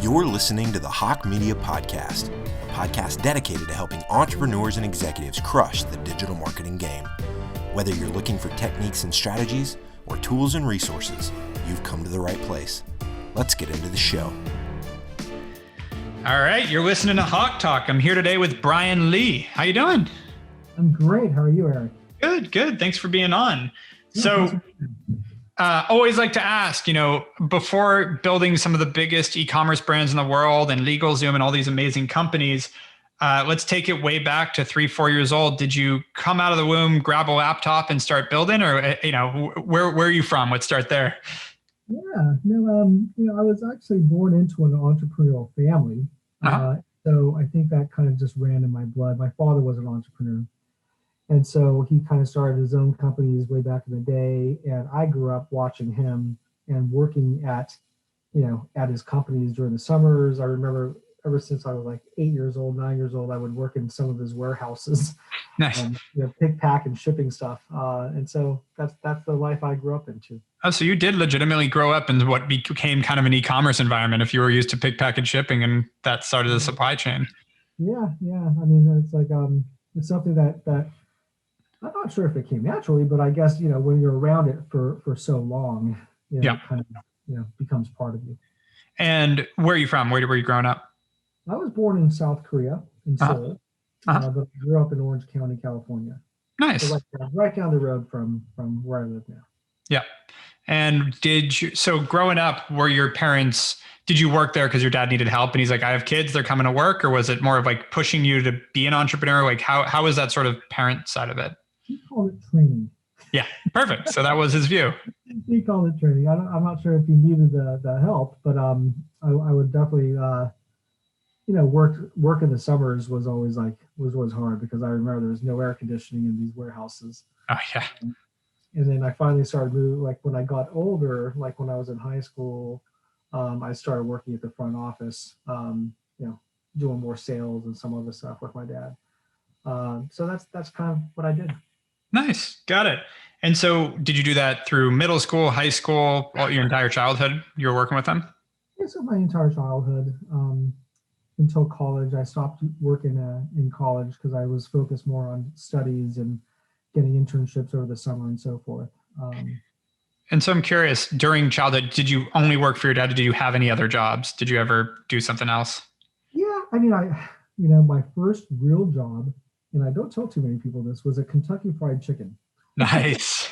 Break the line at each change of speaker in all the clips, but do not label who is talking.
You're listening to the Hawke Media Podcast, a podcast dedicated to helping entrepreneurs and executives crush the digital marketing game. Whether you're looking for techniques and strategies or tools and resources, you've come to the right place. Let's get into the show.
All right, you're listening to HawkeTalk. I'm here today with Brian Lee. How you doing?
I'm great. How are you, Eric?
Good. Thanks for being on. Always like to ask, before building some of the biggest e-commerce brands in the world and LegalZoom and all these amazing companies, let's take it way back to 3-4 years old. Did you come out of the womb, grab a laptop and start building, or, where are you from? Let's start there.
I was actually born into an entrepreneurial family. So I think that kind of just ran in my blood. My father was an entrepreneur. And so he kind of started his own companies way back in the day. And I grew up watching him and working at his companies during the summers. I remember ever since I was like 9 years old, I would work in some of his warehouses.
Nice.
Pick, pack, and shipping stuff. And so that's the life I grew up into.
Oh, so you did legitimately grow up in what became kind of an e-commerce environment if you were used to pick, pack, and shipping, and that started the supply chain. Yeah.
I mean, it's like, it's something that I'm not sure if it came naturally, but I guess, when you're around it for so long, it kind of, becomes part of you.
And where are you from? Where were you growing up?
I was born in South Korea, in Seoul, but I grew up in Orange County, California.
Nice.
So right down the road from where I live now.
Yeah. And so growing up, did you work there because your dad needed help and he's like, I have kids, they're coming to work? Or was it more of like pushing you to be an entrepreneur? Like how was that sort of parent side of it?
He called it training.
Yeah, perfect. So that was his view.
He called it training. I'm not sure if he needed the help, but I would definitely, work in the summers was always hard because I remember there was no air conditioning in these warehouses.
Oh yeah.
And then I finally started moving, like when I got older, like when I was in high school, I started working at the front office, doing more sales and some other stuff with my dad. So that's kind of what I did.
Nice. Got it. And so did you do that through middle school, high school, your entire childhood? You were working with them?
Yeah, so my entire childhood, until college. I stopped working in college because I was focused more on studies and getting internships over the summer and so forth.
And so I'm curious, during childhood, did you only work for your dad? Did you have any other jobs? Did you ever do something else? Yeah.
I mean, my first real job, and I don't tell too many people this, was a Kentucky Fried Chicken.
Nice.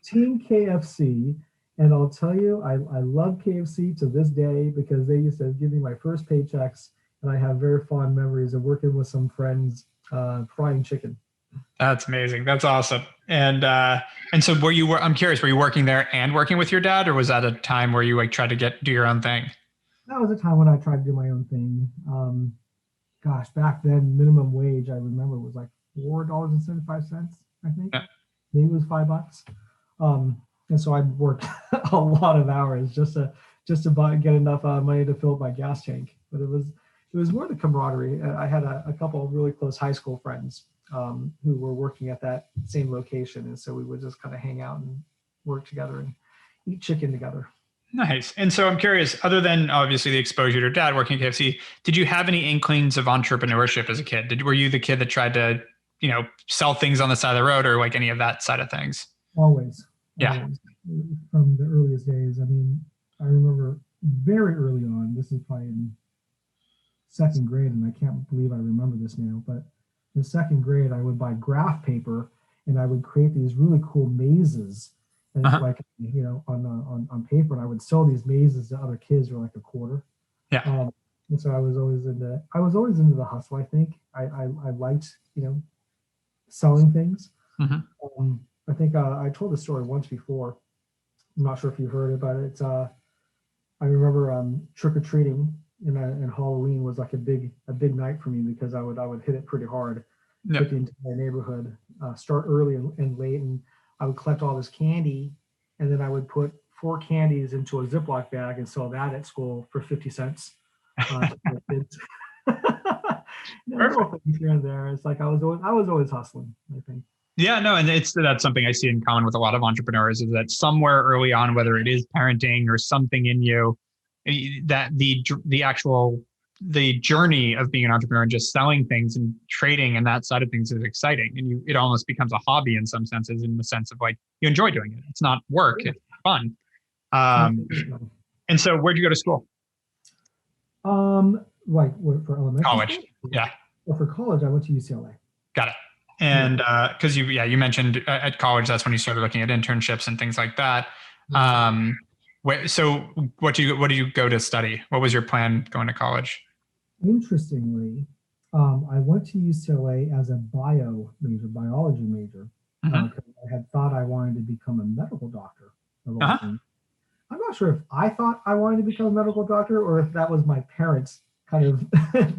Team KFC. And I'll tell you, I love KFC to this day because they used to give me my first paychecks. And I have very fond memories of working with some friends frying chicken.
That's amazing. That's awesome. And so I'm curious, were you working there and working with your dad, or was that a time where you tried to do your own thing?
That was a time when I tried to do my own thing. Back then, minimum wage, I remember, was like $4.75, I think. Yeah. Maybe it was $5. And so I'd work a lot of hours just to get enough money to fill up my gas tank. But it was more the camaraderie. I had a couple of really close high school friends who were working at that same location. And so we would just kind of hang out and work together and eat chicken together.
Nice. And so I'm curious, other than obviously the exposure to your dad working at KFC, did you have any inklings of entrepreneurship as a kid? Were you the kid that tried to, sell things on the side of the road or like any of that side of things?
Always.
Yeah.
Always. From the earliest days. I mean, I remember very early on, this is probably in second grade, and I can't believe I remember this now, but in second grade, I would buy graph paper and I would create these really cool mazes. And it's like, on paper, and I would sell these mazes to other kids for like $0.25.
Yeah.
And so I was always into the hustle. I think I liked, selling things.
Mm-hmm.
I think I told this story once before. I'm not sure if you heard it, but it's, I remember trick-or-treating and Halloween was like a big night for me because I would hit it pretty hard.
Yep.
Hit the entire neighborhood, start early and late, and I would collect all this candy, and then I would put 4 candies into a Ziploc bag and sell that at school for 50 cents. To kids. Here and there. It's like I was always hustling, I think.
Yeah, no, and that's something I see in common with a lot of entrepreneurs is that somewhere early on, whether it is parenting or something in you, that the journey of being an entrepreneur and just selling things and trading and that side of things is exciting. And it almost becomes a hobby in some senses, in the sense of like, you enjoy doing it. It's not work, it's fun. And so where'd you go to school?
Like for elementary
College.
school?
Yeah.
Well, for college, I went to UCLA.
Got it. And because you mentioned at college, that's when you started looking at internships and things like that. So what did you go to study? What was your plan going to college?
Interestingly, I went to UCLA as a biology major. I had thought I wanted to become a medical doctor. I'm not sure if I thought I wanted to become a medical doctor or if that was my parents kind of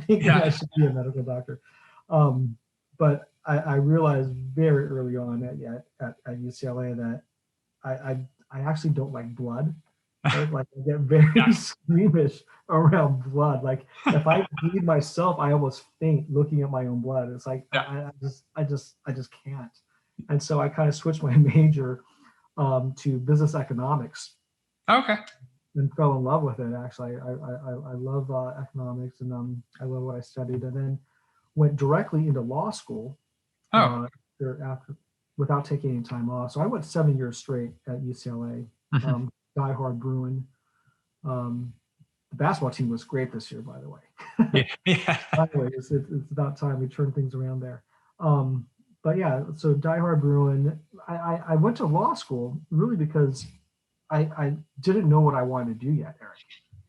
thinking I should be a medical doctor. But I realized very early on at UCLA that I actually don't like blood. Right? Like I get very squeamish around blood. Like if I bleed myself, I almost faint looking at my own blood. It's like I just can't. And so I kind of switched my major to business economics.
Okay.
And fell in love with it. Actually, I love economics, and I love what I studied. And then went directly into law school. After without taking any time off. So I went 7 years straight at UCLA. Diehard Bruin. The basketball team was great this year, by the way. Anyway, it's about time we turn things around there. But yeah, so diehard Bruin. I went to law school really because I didn't know what I wanted to do yet, Eric.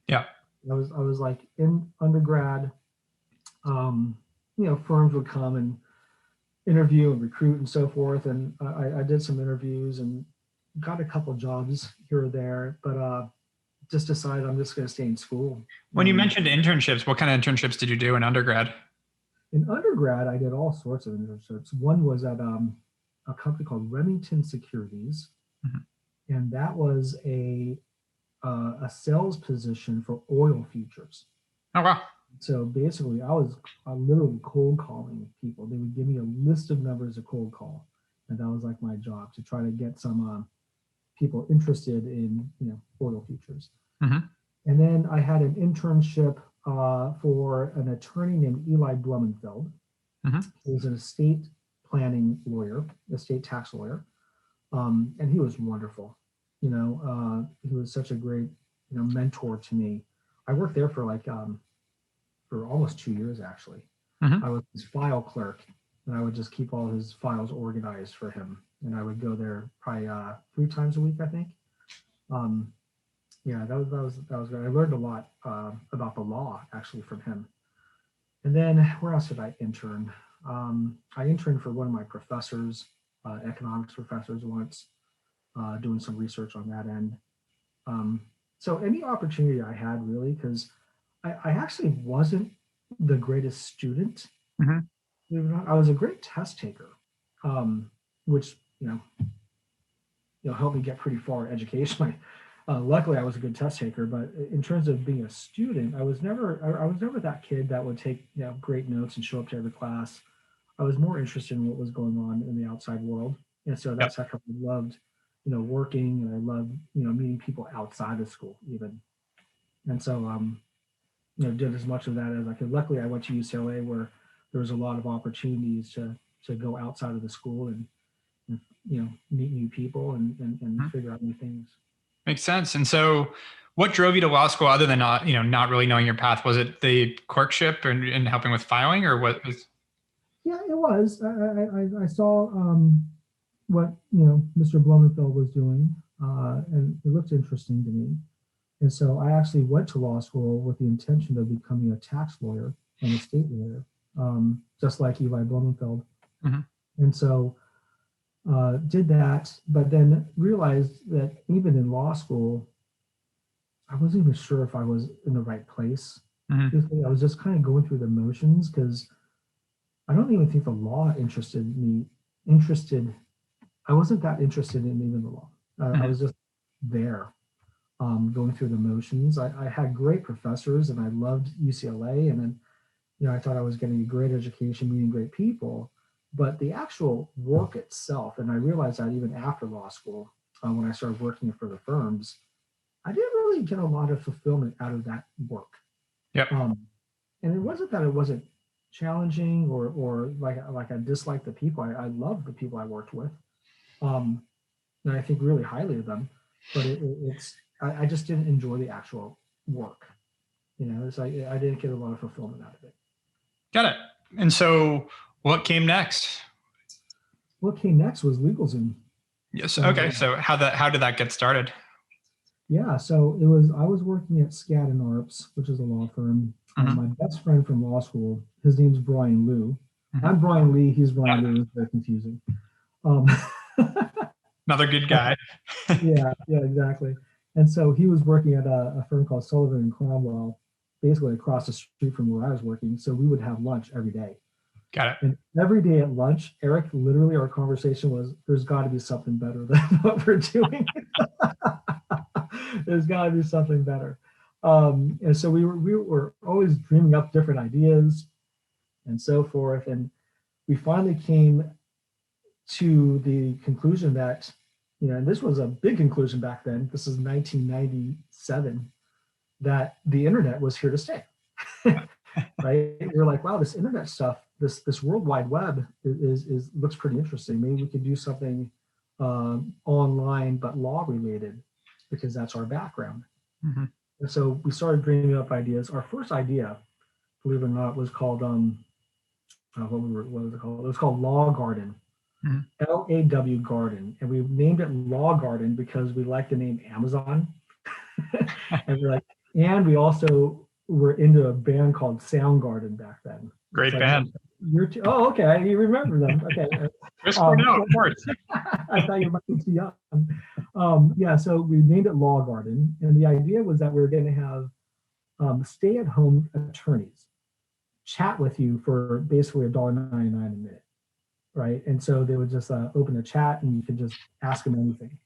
Yeah.
I was like in undergrad. Firms would come and interview and recruit and so forth, and I did some interviews and got a couple jobs here or there, but just decided I'm just going to stay in school.
When you mentioned internships, what kind of internships did you do in undergrad?
In undergrad, I did all sorts of internships. One was at a company called Remington Securities, and that was a sales position for oil futures.
Oh, wow.
So basically, I was literally cold calling people. They would give me a list of numbers to cold call, and that was like my job, to try to get some people interested in oil futures. And then I had an internship for an attorney named Eli Blumenfeld. He was an estate planning lawyer, estate tax lawyer, and he was wonderful. He was such a great mentor to me. I worked there for for almost 2 years actually. I was his file clerk, and I would just keep all his files organized for him. And I would go there probably 3 times a week, I think. That was great. I learned a lot about the law actually from him. And then where else did I intern? I interned for one of my professors, economics professors once, doing some research on that end. So any opportunity I had really, because I actually wasn't the greatest student. I was a great test taker, which helped me get pretty far educationally. Luckily, I was a good test taker, but in terms of being a student, I was never that kid that would take great notes and show up to every class. I was more interested in what was going on in the outside world, and so that's how I loved working, and I loved meeting people outside of school even. And so did as much of that as I could. Luckily, I went to UCLA where there was a lot of opportunities to go outside of the school and meet new people and figure out new things.
Makes sense. And so what drove you to law school other than not really knowing your path? Was it the clerkship and helping with filing, or what was?
Yeah, it was. I saw what Mr. Blumenfeld was doing, and it looked interesting to me. And so I actually went to law school with the intention of becoming a tax lawyer and estate lawyer, just like Eli Blumenfeld. And so did that, but then realized that even in law school, I wasn't even sure if I was in the right place. I was just kind of going through the motions, because I don't even think the law interested me. I wasn't that interested in even the law. I was just there, going through the motions. I had great professors, and I loved UCLA, and then I thought I was getting a great education, meeting great people. But the actual work itself, and I realized that even after law school, when I started working for the firms, I didn't really get a lot of fulfillment out of that work.
Yep.
And it wasn't that it wasn't challenging or like I disliked the people. I loved the people I worked with. And I think really highly of them, but I just didn't enjoy the actual work. It's like I didn't get a lot of fulfillment out of it.
Got it. And so what came next?
What came next was LegalZoom.
Yes. Okay. So how did that get started?
Yeah. So I was working at Skadden Arps, which is a law firm. My best friend from law school, his name's Brian Liu. I'm Brian Lee. He's Brian Liu. It's very confusing.
Another good guy.
yeah, exactly. And so he was working at a firm called Sullivan and Cromwell, basically across the street from where I was working. So we would have lunch every day.
Got it.
And every day at lunch, Erik, literally our conversation was, there's got to be something better than what we're doing. There's got to be something better. And so we were always dreaming up different ideas and so forth. And we finally came to the conclusion that, and this was a big conclusion back then, this is 1997, that the internet was here to stay. Right? We were like, wow, this internet stuff, this World Wide Web is looks pretty interesting. Maybe we could do something online but law related, because that's our background. And so we started dreaming up ideas. Our first idea, believe it or not, was called what was it called? It was called Law Garden. LAW Garden, and we named it Law Garden because we like the name Amazon. and we also were into a band called Soundgarden back then.
Great band.
Oh, okay, you remember them? Okay.
No, of course.
I thought you might be too young. Yeah, so we named it Law Garden, and the idea was that we were going to have stay-at-home attorneys chat with you for basically $1.99 a minute. Right. And so they would just open a chat and you could just ask them anything.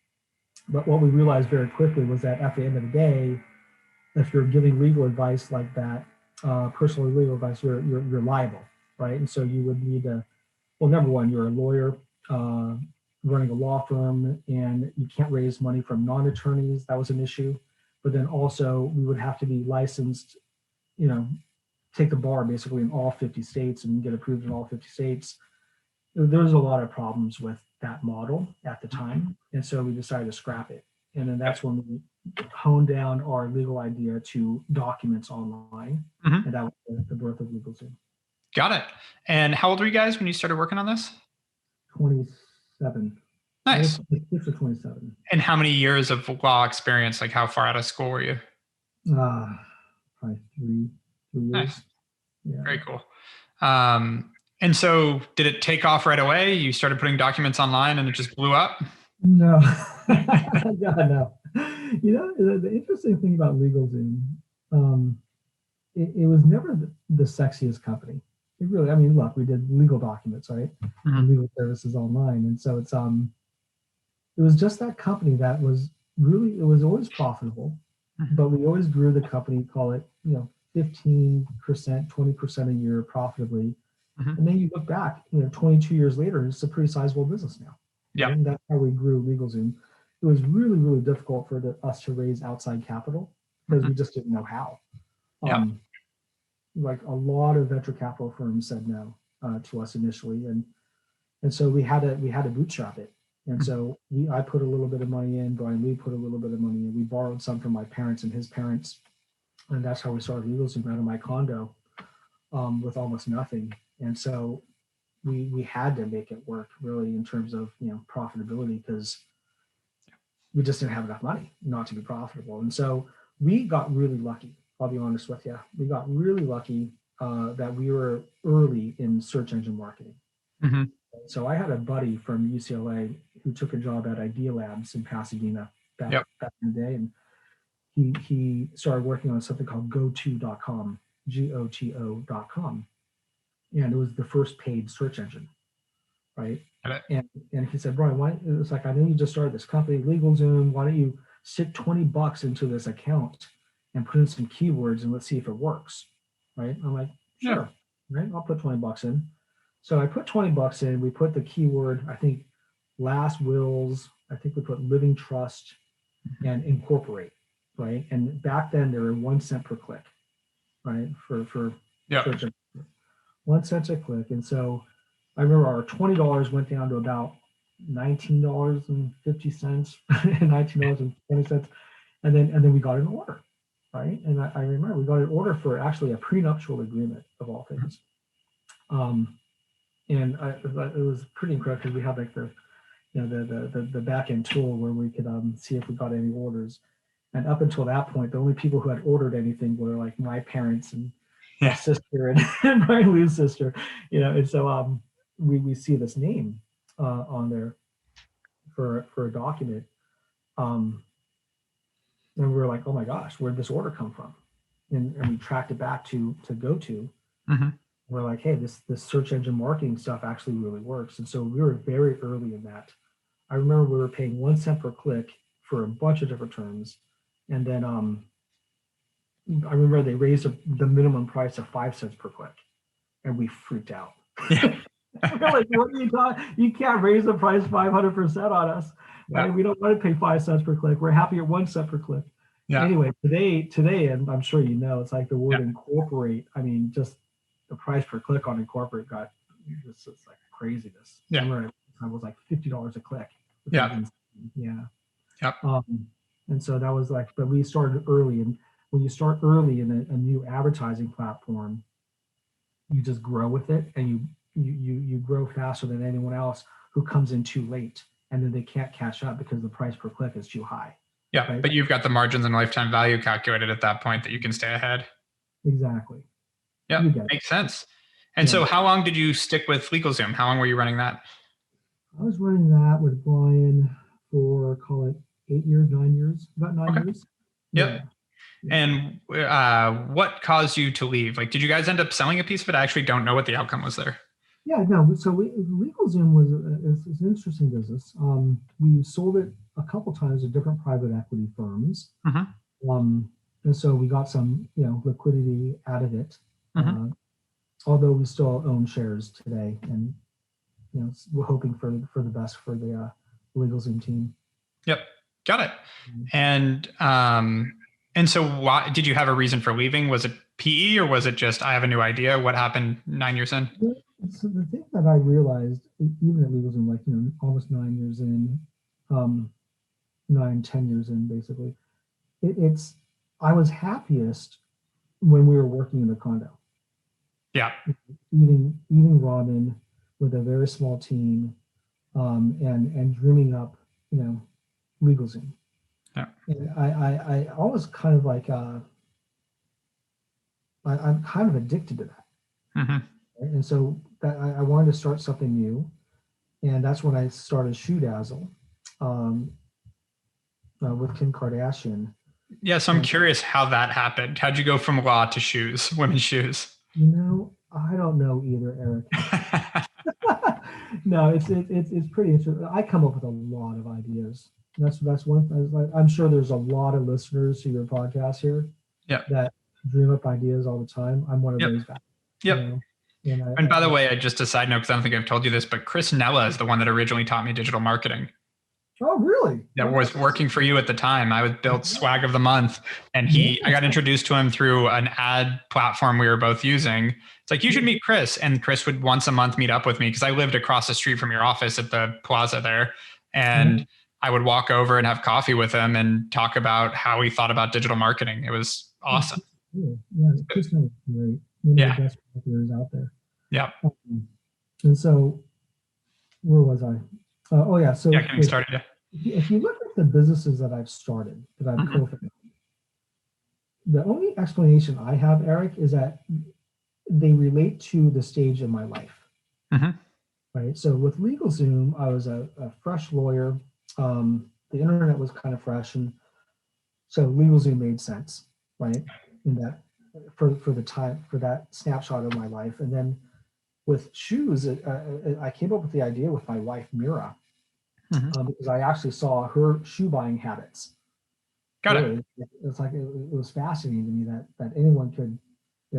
But what we realized very quickly was that at the end of the day, if you're giving legal advice like that, personal legal advice, you're liable. Right. And so you would need number one, you're a lawyer running a law firm, and you can't raise money from non-attorneys. That was an issue. But then also we would have to be licensed, take the bar basically in all 50 states and get approved in all 50 states. There's a lot of problems with that model at the time. And so we decided to scrap it. And then that's when we honed down our legal idea to documents online. And that was the birth of LegalZoom.
Got it. And how old were you guys when you started working on this?
27.
Nice.
26 or 27.
And how many years of law experience? Like how far out of school were you?
Probably 3 years.
Nice.
Yeah.
Very cool. And so did it take off right away? You started putting documents online and it just blew up?
No. God, no. The interesting thing about LegalZoom, it was never the sexiest company. It really, look, we did legal documents, right? Legal services online. And so it was just that company that was really, it was always profitable, but we always grew the company, call it, 15%, 20% a year profitably. And then you look back, 22 years later, it's a pretty sizable business now.
Yeah.
And that's how we grew LegalZoom. It was really, really difficult for us to raise outside capital because we just didn't know how. Like a lot of venture capital firms said no to us initially. And so we had to bootstrap it. And so I put a little bit of money in, Brian Lee put a little bit of money in. We borrowed some from my parents and his parents. And that's how we started LegalZoom out of my condo with almost nothing. And so we had to make it work really in terms of profitability, because we just didn't have enough money not to be profitable. And so we got really lucky. I'll be honest with you. We got really lucky that we were early in search engine marketing. So I had a buddy from UCLA who took a job at Idea Labs in Pasadena back in the day, and he started working on something called GoTo.com, GOTO.com. And it was the first paid search engine, right? And he said, Brian, it's like, I know you just started this company, LegalZoom. Why don't you stick $20 into this account and put in some keywords and let's see if it works, right? I'm like, sure, right? I'll put $20 in. So I put $20 in. We put the keyword, I think, last wills. I think we put living trust and incorporate. right? And back then they were 1 cent per click, right? For search engine. 1 cent a click. And so I remember our $20 went down to about $19.50, $19.20. And then we got an order, right? And I remember we got an order for actually a prenuptial agreement of all things. And it was pretty incredible because we had like the back end tool where we could see if we got any orders. And up until that point, the only people who had ordered anything were like my parents and my sister and my Lou's sister, And so we see this name on there for a document, and we were like, oh my gosh, where'd this order come from? And we tracked it back to GoTo.
Mm-hmm.
We're like, hey, this search engine marketing stuff actually really works. And so we were very early in that. I remember we were paying 1 cent per click for a bunch of different terms. And then I remember they raised the minimum price of 5 cents per click, and we freaked out.
Yeah.
We're like, what are you talking? You can't raise the price 500% on us.
Yeah.
Right? We don't want to pay 5 cents per click. We're happy at 1 cent per click.
Yeah.
Anyway, today, and I'm sure it's like the word incorporate. I mean, just the price per click on incorporate got it's like craziness.
Yeah.
I remember it was like $50 a click.
Yeah.
Yeah.
Yep.
And so that was like, but we started early, and when you start early in a new advertising platform, you just grow with it, and you grow faster than anyone else who comes in too late, and then they can't catch up because the price per click is too high.
Yeah,
right?
But you've got the margins and lifetime value calculated at that point that you can stay ahead.
Exactly.
Yeah, makes sense. And so how long did you stick with LegalZoom? How long were you running that?
I was running that with Brian for, call it 8 years, 9 years, about 9 years.
Yep. Yeah. And what caused you to leave? Like, did you guys end up selling a piece of it? I actually don't know what the outcome was there.
Yeah, no. So LegalZoom is an interesting business. We sold it a couple times to different private equity firms. Mm-hmm. And so we got some, liquidity out of it. Mm-hmm. Although we still own shares today, and we're hoping for the best for the LegalZoom team.
Yep, got it. And so, why did you have a reason for leaving? Was it PE, or was it just I have a new idea? What happened 9 years in?
So the thing that I realized, even at LegalZoom, like almost 9 years in, 10 years in, basically, I was happiest when we were working in the condo.
Yeah.
Eating ramen with a very small team, and dreaming up, LegalZoom. Yeah. And I always kind of like, I'm kind of addicted to that. Mm-hmm. Right? And so that I wanted to start something new. And that's when I started ShoeDazzle with Kim Kardashian.
Yeah, so I'm curious how that happened. How'd you go from law to shoes, women's shoes?
I don't know either, Eric. No, it's pretty interesting. I come up with a lot of ideas. That's one. I'm sure there's a lot of listeners to your podcast here that dream up ideas all the time. I'm one of those guys.
Yep. And by the way, just a side note, because I don't think I've told you this, but Chris Nella is the one that originally taught me digital marketing.
Oh, really?
That was working for you at the time. I was built Swag of the Month, and I got introduced to him through an ad platform we were both using. It's like, you should meet Chris. And Chris would once a month meet up with me because I lived across the street from your office at the plaza there. And I would walk over and have coffee with him and talk about how he thought about digital marketing. It was awesome.
Yeah, Chris was great. One of the best marketers out there.
Yeah.
And so, where was I? So
getting started.
If you look at the businesses that I've started, that I've co-founded, the only explanation I have, Eric, is that they relate to the stage in my life. Mm-hmm. Right. So with LegalZoom, I was a fresh lawyer. The internet was kind of fresh, and so LegalZoom made sense, right? In that for the time, for that snapshot of my life, and then with shoes, I came up with the idea with my wife Mira. Mm-hmm. Because I actually saw her shoe buying habits.
Got it.
It's like it was fascinating to me that anyone could,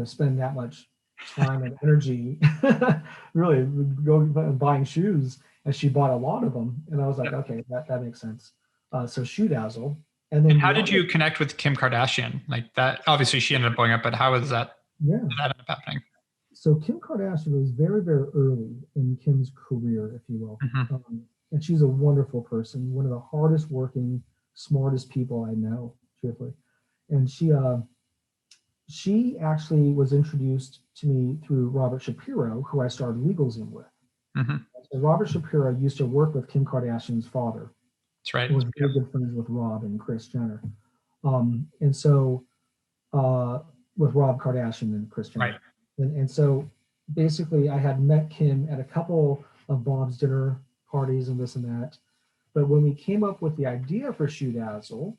spend that much time and energy, really go buying shoes, and she bought a lot of them. And I was like, okay, that makes sense. So ShoeDazzle then
how did you connect with Kim Kardashian? Like that, obviously she ended up blowing up, but how was that?
Yeah.
Did that end up happening?
So Kim Kardashian was very, very early in Kim's career, if you will. And she's a wonderful person, one of the hardest working, smartest people I know, truthfully. And she actually was introduced to me through Robert Shapiro, who I started LegalZoom with. So Robert Shapiro used to work with Kim Kardashian's father.
That's right.
He was very good friends with Rob and Kris Jenner. And so with Rob Kardashian and Kris Jenner.
Right.
And so basically I had met Kim at a couple of Bob's dinner parties and this and that. But when we came up with the idea for ShoeDazzle,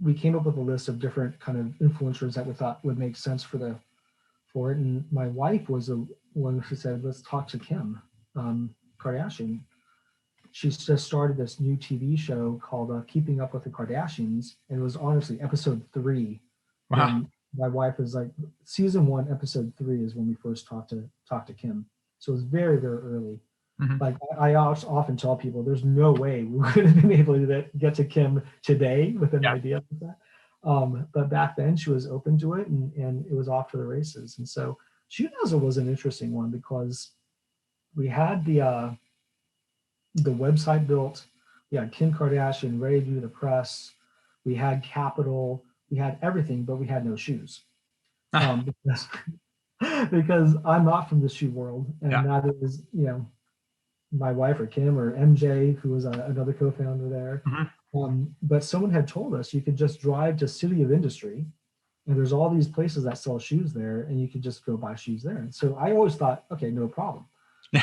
we came up with a list of different kind of influencers that we thought would make sense for it. And my wife was the one who said, let's talk to Kim Kardashian. She's just started this new TV show called Keeping Up with the Kardashians. And it was honestly episode 3.
Wow.
My wife was like, season 1, episode 3 is when we first talked to Kim. So it was very, very early. Like I often tell people, there's no way we would have been able to get to Kim today with an idea like that. But back then she was open to it, and it was off to the races. And so ShoeDazzle was an interesting one because we had the website built. We had Kim Kardashian ready to do the press. We had capital. We had everything, but we had no shoes. Because I'm not from the shoe world, and neither is my wife or Kim or MJ, who was another co-founder there. But someone had told us you could just drive to City of Industry, and there's all these places that sell shoes there, and you could just go buy shoes there. And so I always thought, okay, no problem.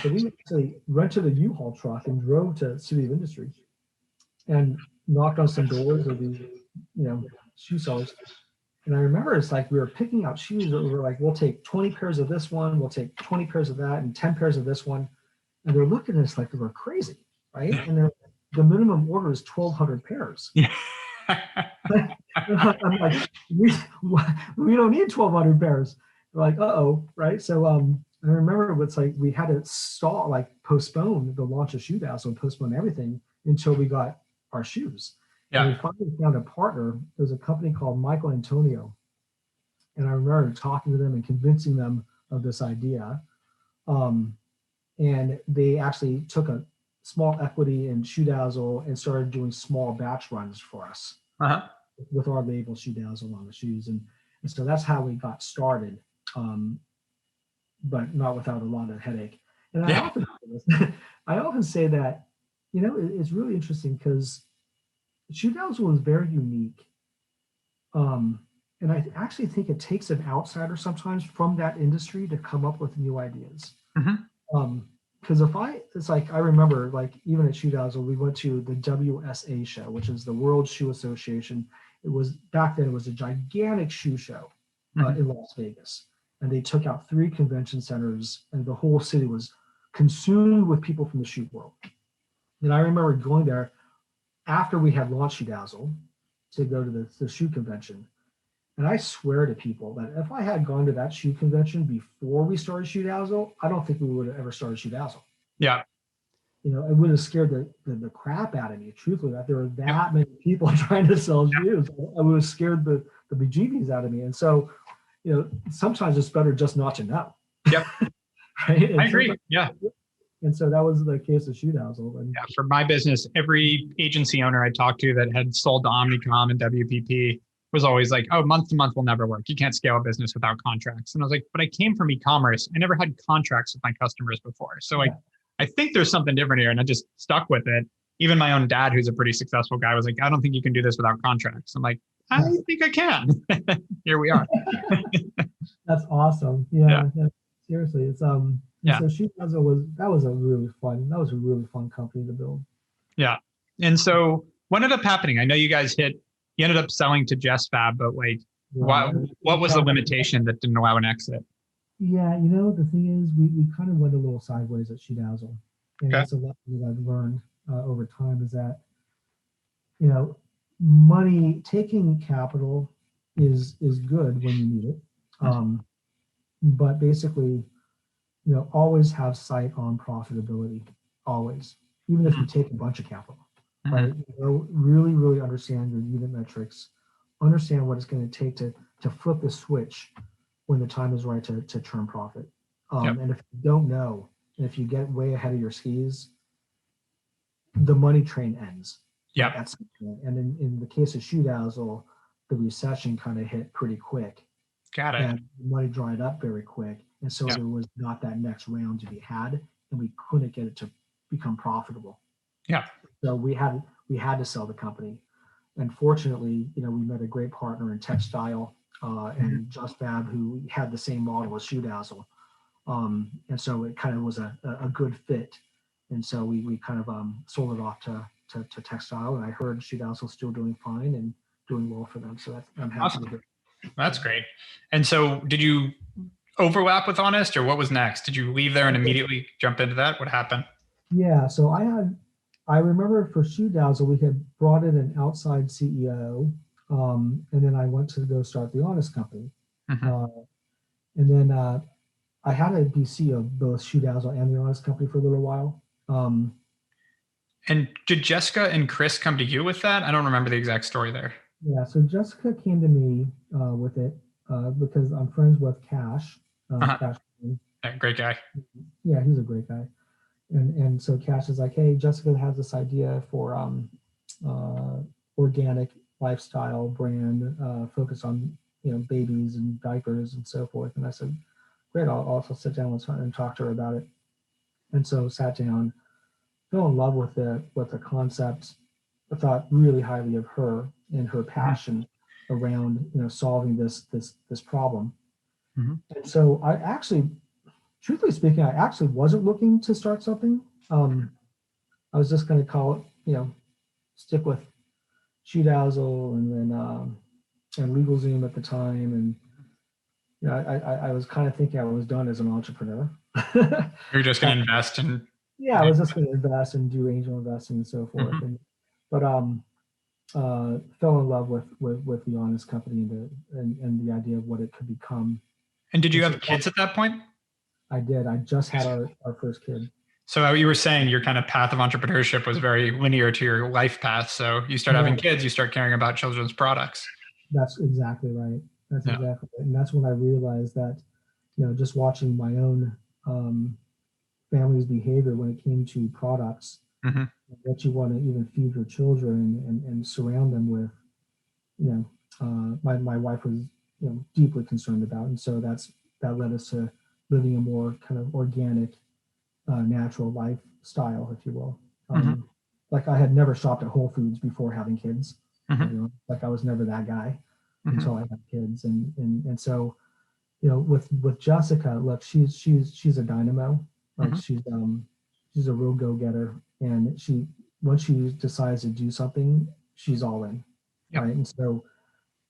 So we actually rented a U-Haul truck and drove to City of Industry and knocked on some doors of these, shoe sellers. And I remember it's like we were picking out shoes that were like, we'll take 20 pairs of this one, we'll take 20 pairs of that, and 10 pairs of this one. And they're looking at us like we're crazy, right? And the minimum order is 1,200 pairs. I'm like, we don't need 1,200 pairs. They're like, uh-oh, right? So I remember it's like we had to postpone the launch of ShoeDazzle and postpone everything until we got our shoes. And we finally found a partner. There's a company called Michael Antonio. And I remember talking to them and convincing them of this idea. And they actually took a small equity in ShoeDazzle and started doing small batch runs for us with our label ShoeDazzle on the shoes. And so that's how we got started, but not without a lot of headache. And I often say that, it's really interesting because ShoeDazzle was very unique. And I actually think it takes an outsider sometimes from that industry to come up with new ideas. Because I remember like even at ShoeDazzle, we went to the WSA show, which is the World Shoe Association. Back then it was a gigantic shoe show in Las Vegas. And they took out 3 convention centers and the whole city was consumed with people from the shoe world. And I remember going there after we had launched ShoeDazzle to go to the shoe convention. And I swear to people that if I had gone to that shoe convention before we started ShoeDazzle, I don't think we would have ever started ShoeDazzle.
Yeah.
It would have scared the crap out of me, truthfully, that there were that many people trying to sell shoes. I would have scared the bejeebies out of me. And so, sometimes it's better just not to know.
Yep.
Right?
I agree. Yeah.
And so that was the case of ShoeDazzle. And
for my business, every agency owner I talked to that had sold to Omnicom and WPP was always like, oh, month to month will never work. You can't scale a business without contracts. And I was like, but I came from e-commerce. I never had contracts with my customers before. So I think there's something different here. And I just stuck with it. Even my own dad, who's a pretty successful guy, was like, I don't think you can do this without contracts. I'm like, I think I can. Here we are.
That's awesome. Yeah. Seriously. It's So ShoeDazzle was a really fun company to build. Yeah.
And so what ended up happening? I know you guys you ended up selling to JustFab, but what was the limitation that didn't allow an exit?
Yeah, the thing is, we kind of went a little sideways at ShoeDazzle. And that's a lesson that I've learned over time is that, taking capital is good when you need it. But basically, always have sight on profitability, always, even if you take a bunch of capital. right? You know, really, really understand your unit metrics, understand what it's going to take to flip the switch when the time is right to turn profit. And if you don't know, and if you get way ahead of your skis, the money train ends.
Yeah.
At some point. And in the case of ShoeDazzle, the recession kind of hit pretty quick.
Got it.
And money dried up very quick. And so there was not that next round to be had, and we couldn't get it to become profitable.
Yeah.
So we had to sell the company. And fortunately, you know, we met a great partner in textile and Just Fab, who had the same model as ShoeDazzle. And so it kind of was a good fit. And so we kind of sold it off to textile, and I heard ShoeDazzle still doing fine and doing well for them. So I'm happy with it.
That's great. And so did you overlap with Honest, or what was next? Did you leave there and immediately jump into that? What happened?
Yeah, so I remember for ShoeDazzle, we had brought in an outside CEO, and then I went to go start the Honest company. And then I had to be CEO of both ShoeDazzle and the Honest company for a little while.
And did Jessica and Chris come to you with that? I don't remember the exact story there.
Yeah, so Jessica came to me with it because I'm friends with Cash. Cash.
Yeah, great guy.
Yeah, he's a great guy. And so Cash is like, hey, Jessica has this idea for organic lifestyle brand focused on, you know, babies and diapers and so forth. And I said, great, I'll also sit down and talk to her about it. And so sat down, fell in love with the concept. I thought really highly of her and her passion around, you know, solving this problem. And so I actually, truthfully speaking, I actually wasn't looking to start something. I was just going to call it, you know, stick with ShoeDazzle and then and LegalZoom at the time. And you know, I was kind of thinking I was done as an entrepreneur.
You're just going to invest in.
Yeah, I was just going to invest and do angel investing and so forth. But fell in love with the Honest company and the idea of what it could become.
And did you have kids at that point?
I did. I just had our first kid. So
you were saying your kind of path of entrepreneurship was very linear to your life path. So you start having kids, you start caring about children's products.
That's exactly right. That's exactly right. And that's when I realized that, you know, just watching my own family's behavior when it came to products, that you want to even feed your children and surround them with, you know, my wife was, you know, deeply concerned about. And so that led us to living a more kind of organic, natural lifestyle, if you will. Like I had never shopped at Whole Foods before having kids. You know, like I was never that guy until I had kids. And so, you know, with Jessica, look, she's a dynamo. Like she's a real go-getter. And once she decides to do something, she's all in. Right. And so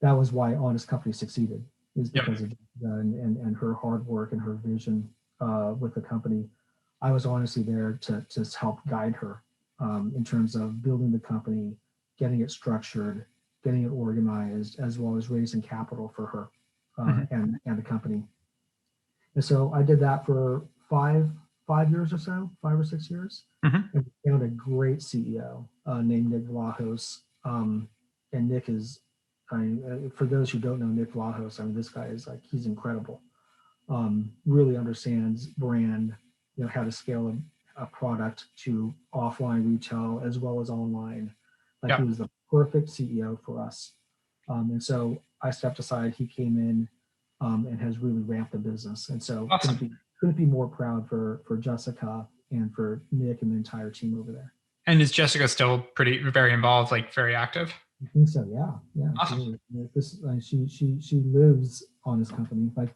that was why Honest Company succeeded, is because of Jessica and her hard work and her vision with the company. I was honestly there to help guide her in terms of building the company, getting it structured, getting it organized, as well as raising capital for her and the company. And so I did that for 5 years or so, 5 or 6 years, and we found a great CEO named Nick Vlahos. And Nick is, for those who don't know Nick Vlahos, I mean, this guy is like, he's incredible. Really understands brand, you know, how to scale a product to offline retail as well as online. Like he was the perfect CEO for us. And so I stepped aside, he came in and has really ramped the business. And so couldn't be more proud for Jessica and for Nick and the entire team over there.
And is Jessica still very involved, like very active?
I think so. Yeah.
Awesome.
She lives on this company. Like,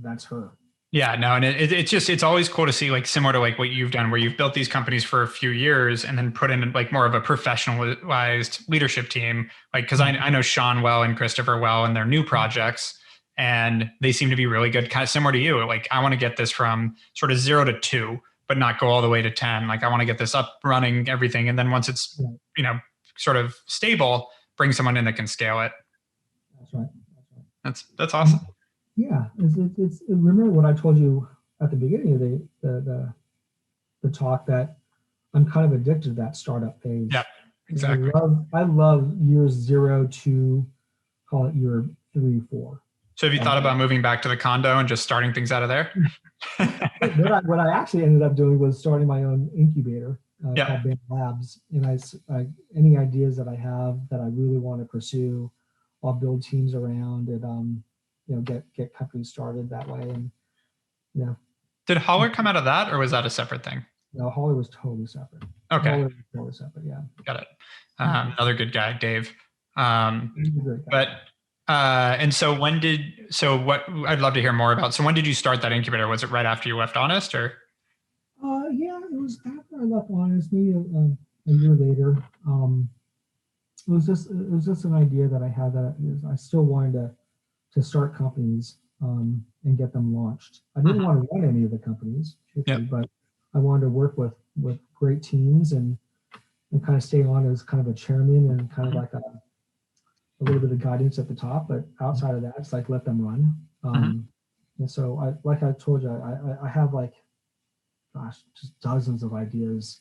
that's her.
Yeah, no, and it's always cool to see, like, similar to like what you've done, where you've built these companies for a few years and then put in like more of a professionalized leadership team. Like, because I know Sean well and Christopher well and their new projects, and they seem to be really good, kind of similar to you. Like, I want to get this from sort of 0 to 2, but not go all the way to 10. Like, I want to get this up, running, everything, and then once it's you know, sort of stable, bring someone in that can scale it.
That's right.
That's awesome.
Yeah, it's remember what I told you at the beginning of the talk, that I'm kind of addicted to that startup phase.
Yeah, exactly.
I love years 0 to, call it year 3, 4.
So have you thought about moving back to the condo and just starting things out of there?
What I actually ended up doing was starting my own incubator
Yeah.
called BAM Labs. And I any ideas that I have that I really want to pursue, I'll build teams around and get companies started that way. And
Did Holler come out of that, or was that a separate thing?
no, Holly was totally separate.
Okay.
Holly was totally separate. Yeah.
Got it. Another good guy, Dave.
He's a great guy.
But and so what I'd love to hear more about. So when did you start that incubator? Was it right after you left Honest, or?
Yeah, it was after I left Honest, maybe a year later. It was just an idea that I had that I still wanted to start companies and get them launched. I didn't want to run any of the companies, but I wanted to work with great teams and kind of stay on as kind of a chairman and kind of like a little bit of guidance at the top, but outside of that, it's like let them run. And so like I told you, I have just dozens of ideas.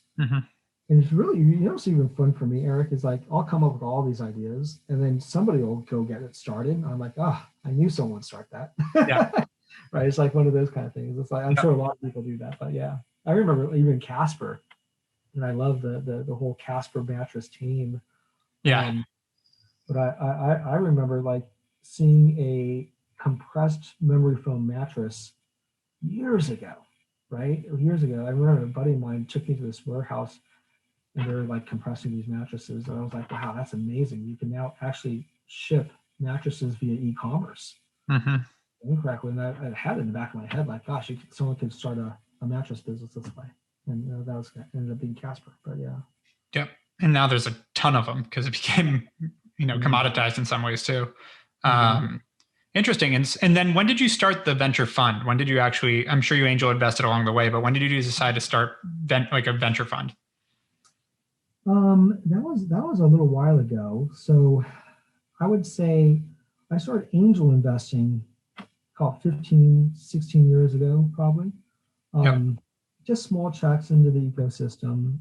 And it's really, what's even fun for me, Eric, is like, I'll come up with all these ideas and then somebody will go get it started. I'm like, I knew someone would start that.
Yeah.
Right. It's like one of those kind of things. It's like, I'm sure a lot of people do that, but yeah. I remember even Casper, and I love the whole Casper mattress team.
Yeah.
But I remember like seeing a compressed memory foam mattress years ago, right? Years ago. I remember a buddy of mine took me to this warehouse and they were like compressing these mattresses. And I was like, wow, that's amazing. You can now actually ship mattresses via e-commerce. Incorrectly. And I had it in the back of my head, like, gosh, someone could start a mattress business this way. And that ended up being Casper, but yeah.
Yep. And now there's a ton of them because it became, commoditized in some ways too. Interesting. And then when did you start the venture fund? When did you actually, I'm sure you angel invested along the way, but when did you decide to start a venture fund?
That was a little while ago. So I would say I started angel investing about 15, 16 years ago, probably. Just small checks into the ecosystem,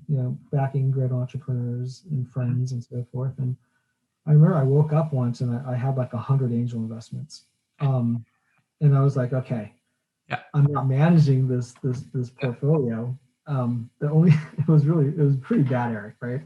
backing great entrepreneurs and friends and so forth. And I remember I woke up once and I had like 100 angel investments. And I was like, okay, I'm not managing this portfolio. It was pretty bad, Eric, right?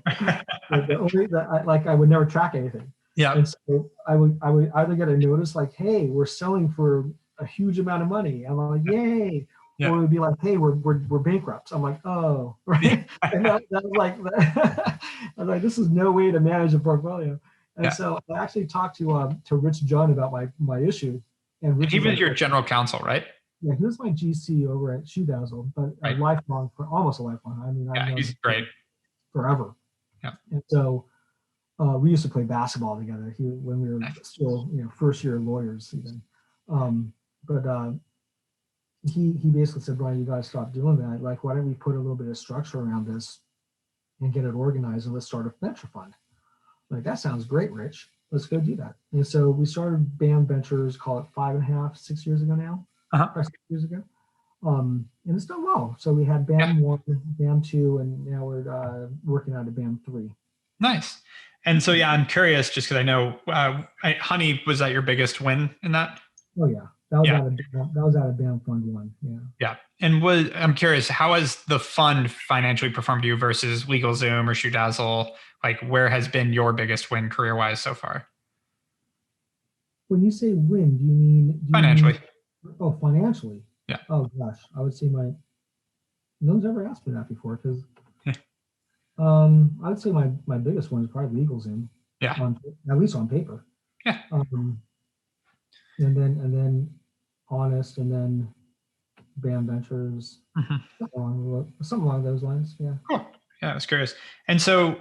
I would never track anything.
Yeah.
And so I would either get a notice like, hey, we're selling for a huge amount of money. I'm like, yay. Yeah. Or it would be like, hey, we're bankrupt. I'm like, oh, right. And that was like, I was like, this is no way to manage a portfolio. And so I actually talked to Rich John about my issue. And Rich
he was your general counsel, right?
Yeah, he was my GC over at ShoeDazzle, but almost a lifelong. I mean,
he's great.
Forever.
Yeah.
And so we used to play basketball together when we were still, first year lawyers even. He basically said, Brian, you got to stop doing that. Like, why don't we put a little bit of structure around this and get it organized and let's start a venture fund. Like, that sounds great, Rich. Let's go do that. And so we started BAM Ventures, call it 5.5, 6 years ago now. 6 years ago. And it's done well. So we had BAM 1, BAM 2, and now we're working on a BAM 3.
Nice. And so, I'm curious, just because I know, Honey, was that your biggest win in that?
Oh, yeah. That was out of BAM Fund 1. Yeah.
Yeah. And I'm curious, how has the fund financially performed to you versus LegalZoom or ShoeDazzle? Like, where has been your biggest win career-wise so far?
When you say win, do you mean
financially?
Financially.
Yeah.
Oh gosh, I would say no one's ever asked me that before because I would say my biggest one is probably LegalZoom.
Yeah.
At least on paper.
Yeah.
And then Honest, and then BAM Ventures, something along those lines. Yeah.
Cool. Yeah, I was curious. And so,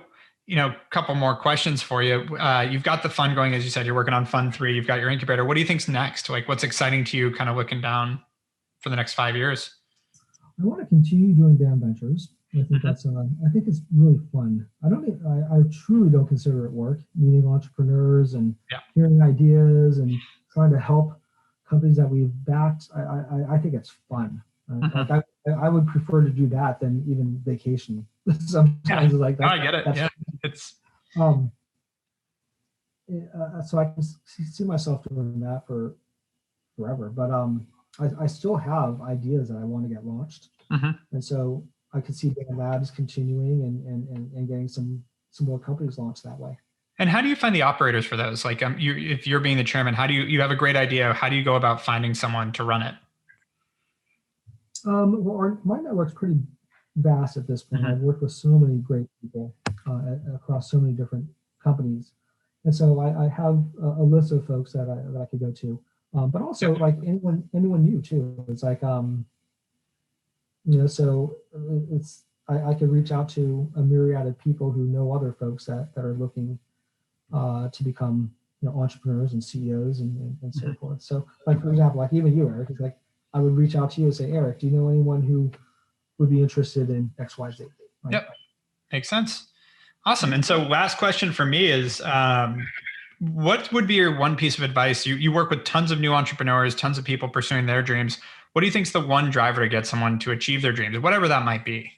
a couple more questions for you. You've got the fund going, as you said, you're working on Fund 3. You've got your incubator. What do you think's next? Like, what's exciting to you, kind of looking down for the next 5 years?
I want to continue doing BAM Ventures. I think I think it's really fun. I truly don't consider it work, meeting entrepreneurs and hearing ideas and trying to help companies that we've backed. I think it's fun. I would prefer to do that than even vacation sometimes.
Yeah.
Like that.
I get it. Yeah, it's
so I can see myself doing that for forever. But I still have ideas that I want to get launched, and so I could see Dan Labs continuing and getting some more companies launched that way.
And how do you find the operators for those? Like, if you're being the chairman, how do you have a great idea? How do you go about finding someone to run it?
Well, my network's pretty vast at this point. I've worked with so many great people across so many different companies, and so I have a list of folks that I could go to. But also like anyone new too. It's like so it's I could reach out to a myriad of people who know other folks that are looking to become entrepreneurs and CEOs and so forth. So like for example, like even you, Erik, is like I would reach out to you and say, Erik, do you know anyone who would be interested in XYZ? Right?
Yep, makes sense. Awesome. And so last question for me is, what would be your one piece of advice? You work with tons of new entrepreneurs, tons of people pursuing their dreams. What do you think is the one driver to get someone to achieve their dreams, whatever that might be?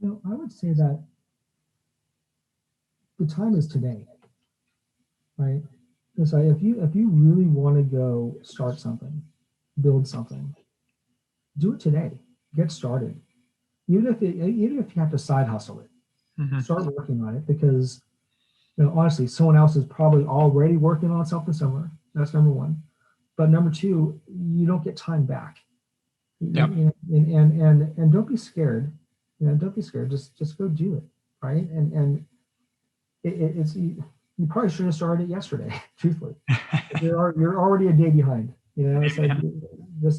I would say that the time is today, right? It's like if you really want to go start something, build something, do it today. Get started. Even if you have to side hustle it, start working on it, because honestly, someone else is probably already working on something somewhere. That's number one. But number two, you don't get time back.
Yep.
And don't be scared. Don't be scared. Just go do it, right? And it's you probably should have started it yesterday. Truthfully, you're already a day behind. It's like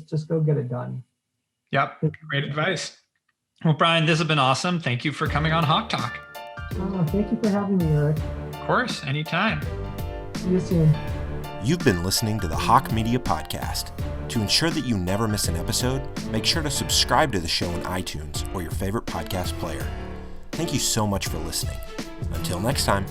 just go get it done.
Yep, great advice. Well, Brian, this has been awesome. Thank you for coming on HawkeTalk.
Thank you for having me, Erik.
Of course, anytime.
See you soon.
You've been listening to the Hawke Media Podcast. To ensure that you never miss an episode, make sure to subscribe to the show in iTunes or your favorite podcast player. Thank you so much for listening. Until next time.